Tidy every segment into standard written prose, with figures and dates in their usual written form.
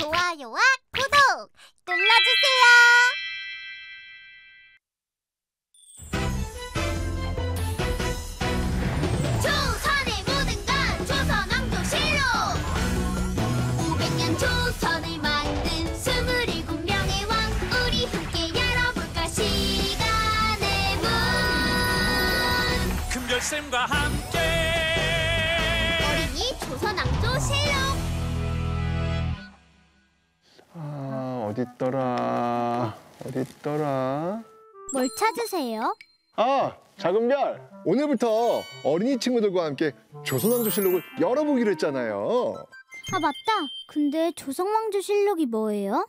좋아요와 구독 눌러주세요. 조선의 모든 것 조선왕조실록 500년 조선을 만든 27명의 왕 우리 함께 열어볼까 시간의 문 금별쌤과 함께 어린이 조선왕조실록 어딨더라? 뭘 찾으세요? 작은 별! 오늘부터 어린이 친구들과 함께 조선왕조실록을 열어보기로 했잖아요. 아, 맞다. 근데 조선왕조실록이 뭐예요?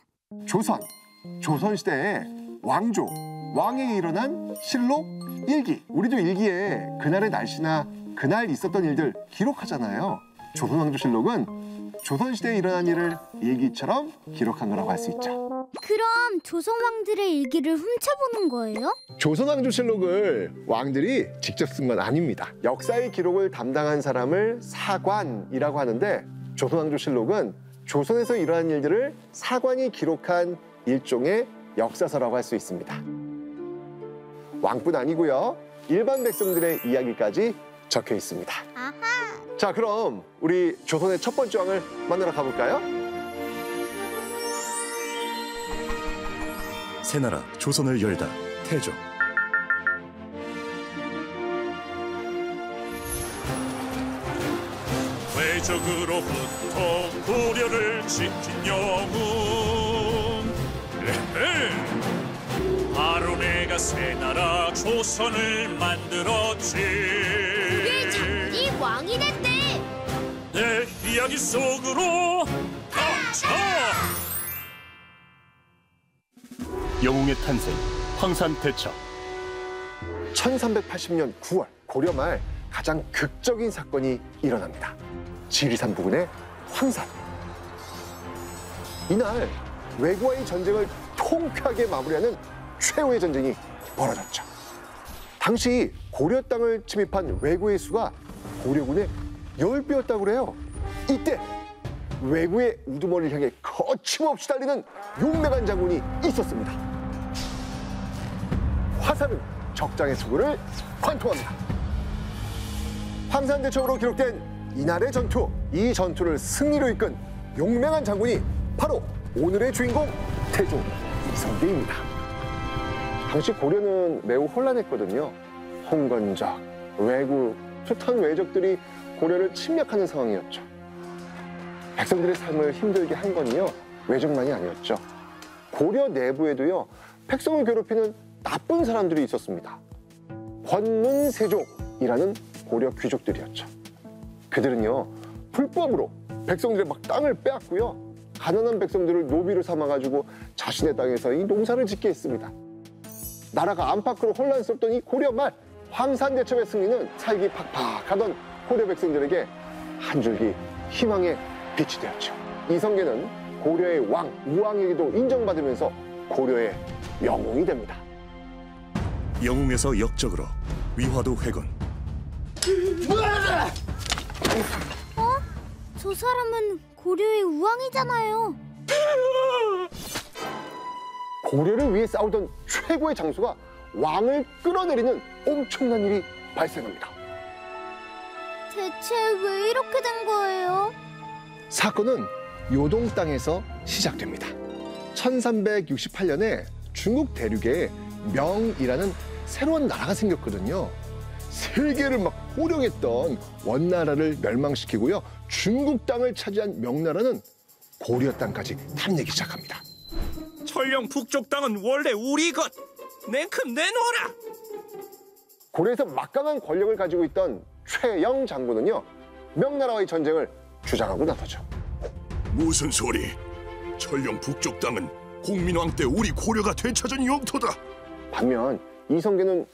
조선시대에 왕조, 왕에게 일어난 실록, 일기. 우리도 일기에 그날의 날씨나 그날 있었던 일들 기록하잖아요. 조선왕조실록은 조선시대에 일어난 일을 일기처럼 기록한 거라고 할 수 있죠. 그럼 조선왕들의 일기를 훔쳐보는 거예요? 조선왕조실록을 왕들이 직접 쓴 건 아닙니다. 역사의 기록을 담당한 사람을 사관이라고 하는데 조선왕조실록은 조선에서 일어난 일들을 사관이 기록한 일종의 역사서라고 할 수 있습니다. 왕뿐 아니고요. 일반 백성들의 이야기까지 적혀 있습니다. 아하. 자, 그럼 우리 조선의 첫 번째 왕을 만나러 가볼까요? 새나라 조선을 열다 태조. 외적으로부터 고려를 지킨 영웅 바로 내가 새나라 조선을 만들었지. 왜 장군이 왕이 됐대? 내 이야기 속으로 가자. 영웅의 탄생, 황산대첩. 1380년 9월 고려 말 가장 극적인 사건이 일어납니다. 지리산 부근의 황산. 이날 왜구와의 전쟁을 통쾌하게 마무리하는 최후의 전쟁이 벌어졌죠. 당시 고려 땅을 침입한 왜구의 수가 고려군의 10배였다고 그래요. 이때 왜구의 우두머리를 향해 거침없이 달리는 용맹한 장군이 있었습니다. 화살은 적장의 수고를 관통합니다. 황산대첩으로 기록된 이날의 전투, 이 전투를 승리로 이끈 용맹한 장군이 바로 오늘의 주인공 태조 이성계입니다. 당시 고려는 매우 혼란했거든요. 홍건적, 왜구, 숱한 왜적들이 고려를 침략하는 상황이었죠. 백성들의 삶을 힘들게 한 건요, 왜적만이 아니었죠. 고려 내부에도요, 백성을 괴롭히는 나쁜 사람들이 있었습니다. 권문세족이라는 고려 귀족들이었죠. 그들은요, 불법으로 백성들의 막 땅을 빼앗고요, 가난한 백성들을 노비로 삼아가지고 자신의 땅에서 이 농사를 짓게 했습니다. 나라가 안팎으로 혼란스럽던 이 고려 말 황산대첩의 승리는 살기 팍팍하던 고려 백성들에게 한 줄기 희망의 빛이 되었죠. 이성계는 고려의 왕, 우왕에게도 인정받으면서 고려의 영웅이 됩니다. 영웅에서 역적으로 위화도 회건. 저 사람은 고려의 우왕이잖아요. 고려를 위해 싸우던 최고의 장수가 왕을 끌어내리는 엄청난 일이 발생합니다. 대체 왜 이렇게 된 거예요? 사건은 요동 땅에서 시작됩니다. 1368년에 중국 대륙에 명이라는 새로운 나라가 생겼거든요. 세계를 막 호령했던 원나라를 멸망시키고요. 중국 땅을 차지한 명나라는 고려 땅까지 탐내기 시작합니다. 철령 북쪽 땅은 원래 우리 것. 냉큼 내놓아라. 고려에서 막강한 권력을 가지고 있던 최영 장군은요, 명나라와의 전쟁을 주장하고 나서죠. 무슨 소리? 철령 북쪽 땅은 홍민왕 때 우리 고려가 되찾은 영토다. 반면 이성계는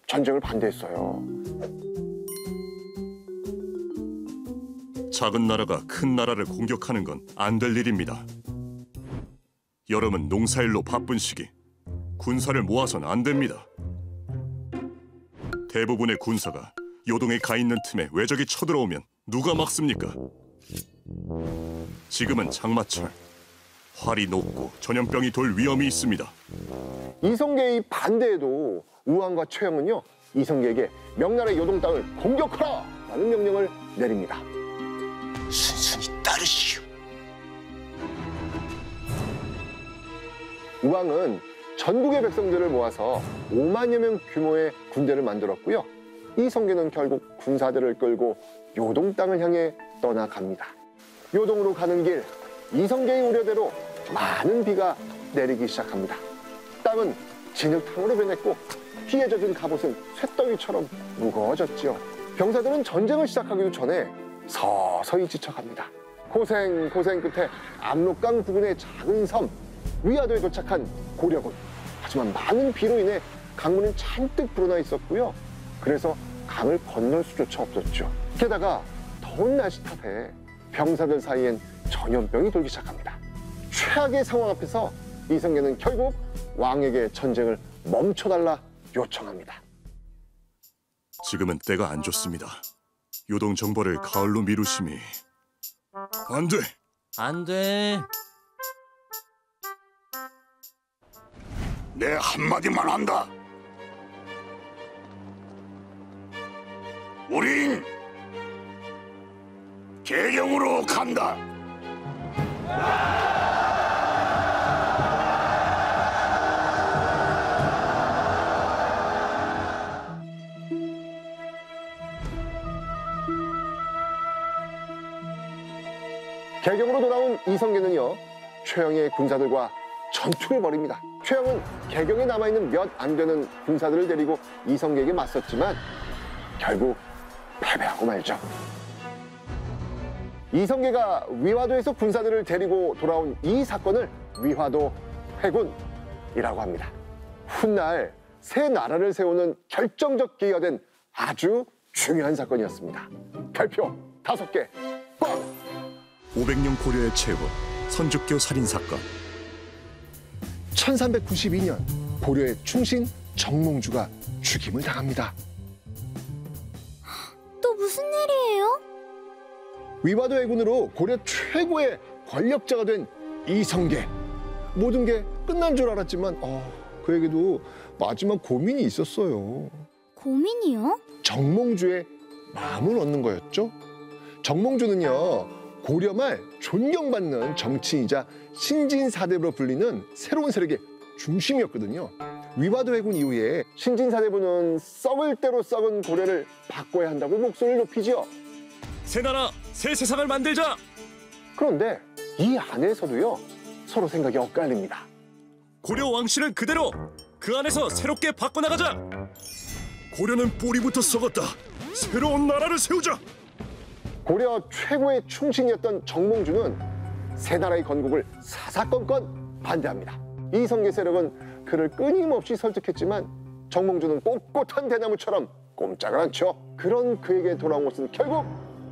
전쟁을 반대했어요. 작은 나라가 큰 나라를 공격하는 건 안 될 일입니다. 여름은 농사일로 바쁜 시기. 군사를 모아선 안 됩니다. 대부분의 군사가 요동에 가 있는 틈에 왜적이 쳐들어오면 누가 막습니까? 지금은 장마철. 활이 높고 전염병이 돌 위험이 있습니다. 이성계의 반대에도 우왕과 최영은요, 이성계에게 명나라의 요동 땅을 공격하라! 라는 명령을 내립니다. 순순히 따르시오. 우왕은 전국의 백성들을 모아서 5만여 명 규모의 군대를 만들었고요. 이성계는 결국 군사들을 끌고 요동 땅을 향해 떠나갑니다. 요동으로 가는 길, 이성계의 우려대로 많은 비가 내리기 시작합니다. 땅은 진흙탕으로 변했고 피에 젖은 갑옷은 쇳덩이처럼 무거워졌지요. 병사들은 전쟁을 시작하기도 전에 서서히 지쳐갑니다. 고생 끝에 압록강 부근의 작은 섬 위화도에 도착한 고려군. 하지만 많은 비로 인해 강물은 잔뜩 불어나 있었고요. 그래서 강을 건널 수조차 없었죠. 게다가 더운 날씨 탓에 병사들 사이엔 전염병이 돌기 시작합니다. 최악의 상황 앞에서 이성계는 결국 왕에게 전쟁을 멈춰달라 요청합니다. 지금은 때가 안 좋습니다. 요동 정벌을 가을로 미루심이 안 돼. 안 돼. 내 한마디만 한다. 우린 개경으로 간다. 개경으로 돌아온 이성계는요, 최영의 군사들과 전투를 벌입니다. 최영은 개경에 남아있는 몇 안 되는 군사들을 데리고 이성계에게 맞섰지만 결국 패배하고 말죠. 이성계가 위화도에서 군사들을 데리고 돌아온 이 사건을 위화도 회군이라고 합니다. 훗날 새 나라를 세우는 결정적 계기가 된 아주 중요한 사건이었습니다. 별표 5개 꽉! 500년 고려의 최후 선주교 살인 사건. 1392년 고려의 충신 정몽주가 죽임을 당합니다. 또 무슨 일이에요? 위화도 해군으로 고려 최고의 권력자가 된 이성계. 모든 게 끝난 줄 알았지만 그에게도 마지막 고민이 있었어요. 고민이요? 정몽주의 마음을 얻는 거였죠. 정몽주는요, 고려 말 존경받는 정치인이자 신진사대부로 불리는 새로운 세력의 중심이었거든요. 위화도 해군 이후에 신진사대부는 썩을 대로 썩은 고려를 바꿔야 한다고 목소리를 높이지요. 새 나라, 새 세상을 만들자. 그런데 이 안에서도요, 서로 생각이 엇갈립니다. 고려 왕실은 그대로, 그 안에서 새롭게 바꿔나가자. 고려는 뿌리부터 썩었다. 새로운 나라를 세우자. 고려 최고의 충신이었던 정몽주는 새 나라의 건국을 사사건건 반대합니다. 이성계 세력은 그를 끊임없이 설득했지만 정몽주는 꼿꼿한 대나무처럼 꼼짝을 않죠. 그런 그에게 돌아온 것은 결국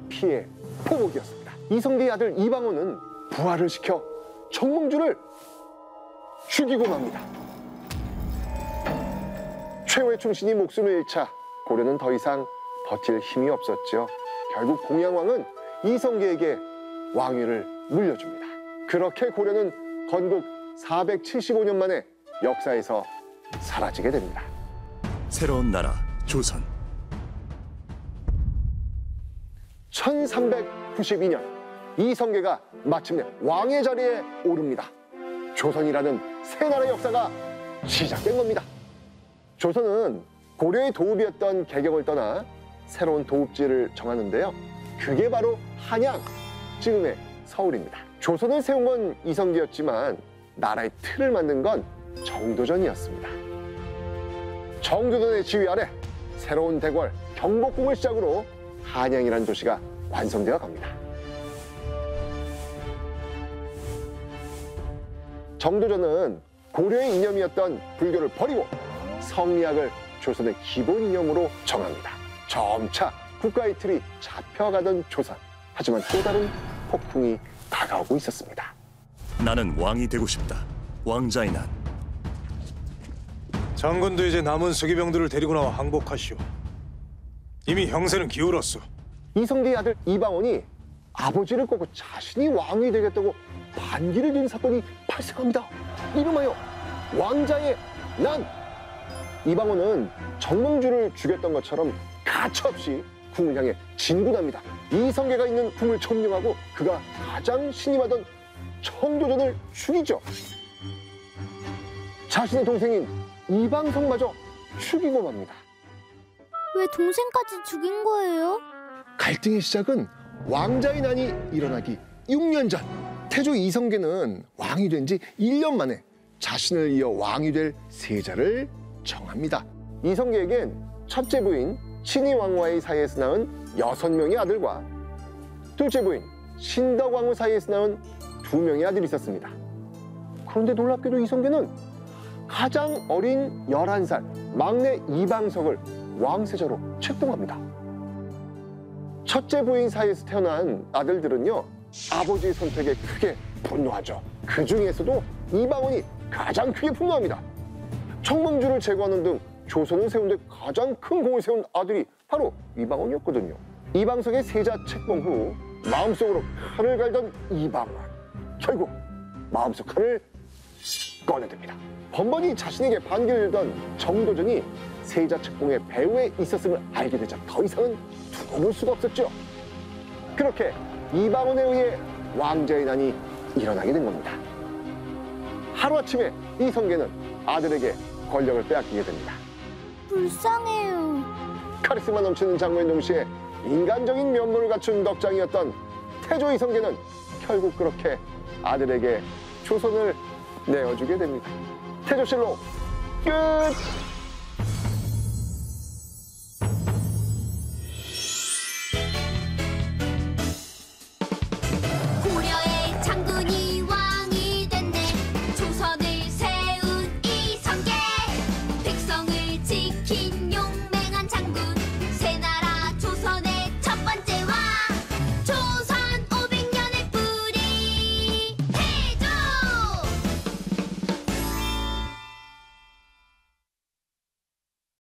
피해 포복이었습니다. 이성계의 아들 이방원은 부활을 시켜 정몽주를 죽이고 맙니다. 최후의 충신이 목숨을 잃자 고려는 더 이상 버틸 힘이 없었죠. 결국 공양왕은 이성계에게 왕위를 물려줍니다. 그렇게 고려는 건국 475년 만에 역사에서 사라지게 됩니다. 새로운 나라 조선. 1392년 이성계가 마침내 왕의 자리에 오릅니다. 조선이라는 새 나라의 역사가 시작된 겁니다. 조선은 고려의 도읍이었던 개경을 떠나 새로운 도읍지를 정하는데요. 그게 바로 한양, 지금의 서울입니다. 조선을 세운 건 이성계였지만 나라의 틀을 만든 건 정도전이었습니다. 정도전의 지휘 아래 새로운 대궐 경복궁을 시작으로 한양이라는 도시가 완성되어 갑니다. 정도전은 고려의 이념이었던 불교를 버리고 성리학을 조선의 기본 이념으로 정합니다. 점차 국가의 틀이 잡혀가던 조선. 하지만 또 다른 폭풍이 다가오고 있었습니다. 나는 왕이 되고 싶다. 왕자의 난. 장군도 이제 남은 수기병들을 데리고 나와 항복하시오. 이미 형세는 기울었소. 이성계의 아들 이방원이 아버지를 꺾고 자신이 왕이 되겠다고 반기를 드는 사건이 발생합니다. 이름하여 왕자의 난. 이방원은 정몽주를 죽였던 것처럼 가차없이 궁을 향해 진군합니다. 이성계가 있는 궁을 점령하고 그가 가장 신임하던 청조전을 죽이죠. 자신의 동생인 이방성마저 죽이고 맙니다. 왜 동생까지 죽인 거예요? 갈등의 시작은 왕자의 난이 일어나기 6년 전. 태조 이성계는 왕이 된 지 1년 만에 자신을 이어 왕이 될 세자를 정합니다. 이성계에겐 첫째 부인 신의왕후와의 사이에서 낳은 6명의 아들과 둘째 부인 신덕왕후 사이에서 낳은 2명의 아들이 있었습니다. 그런데 놀랍게도 이성계는 가장 어린 11살 막내 이방석을 왕세자로 책봉합니다. 첫째 부인 사이에서 태어난 아들들은요, 아버지의 선택에 크게 분노하죠. 그 중에서도 이방원이 가장 크게 분노합니다. 청몽주를 제거하는 등 조선을 세운 데 가장 큰 공을 세운 아들이 바로 이방원이었거든요. 이방석의 세자 책봉 후 마음속으로 칼을 갈던 이방원. 결국 마음속 칼을 꺼내듭니다. 번번이 자신에게 반기를 들던 정도전이 세자 책봉의 배후에 있었음을 알게 되자 더 이상은 두고볼 수가 없었죠. 그렇게 이방원에 의해 왕자의 난이 일어나게 된 겁니다. 하루아침에 이성계는 아들에게 권력을 빼앗기게 됩니다. 불쌍해요. 카리스마 넘치는 장모인 동시에 인간적인 면모를 갖춘 덕장이었던 태조 이성계는 결국 그렇게 아들에게 조선을 내어주게 됩니다. 태조실록 끝!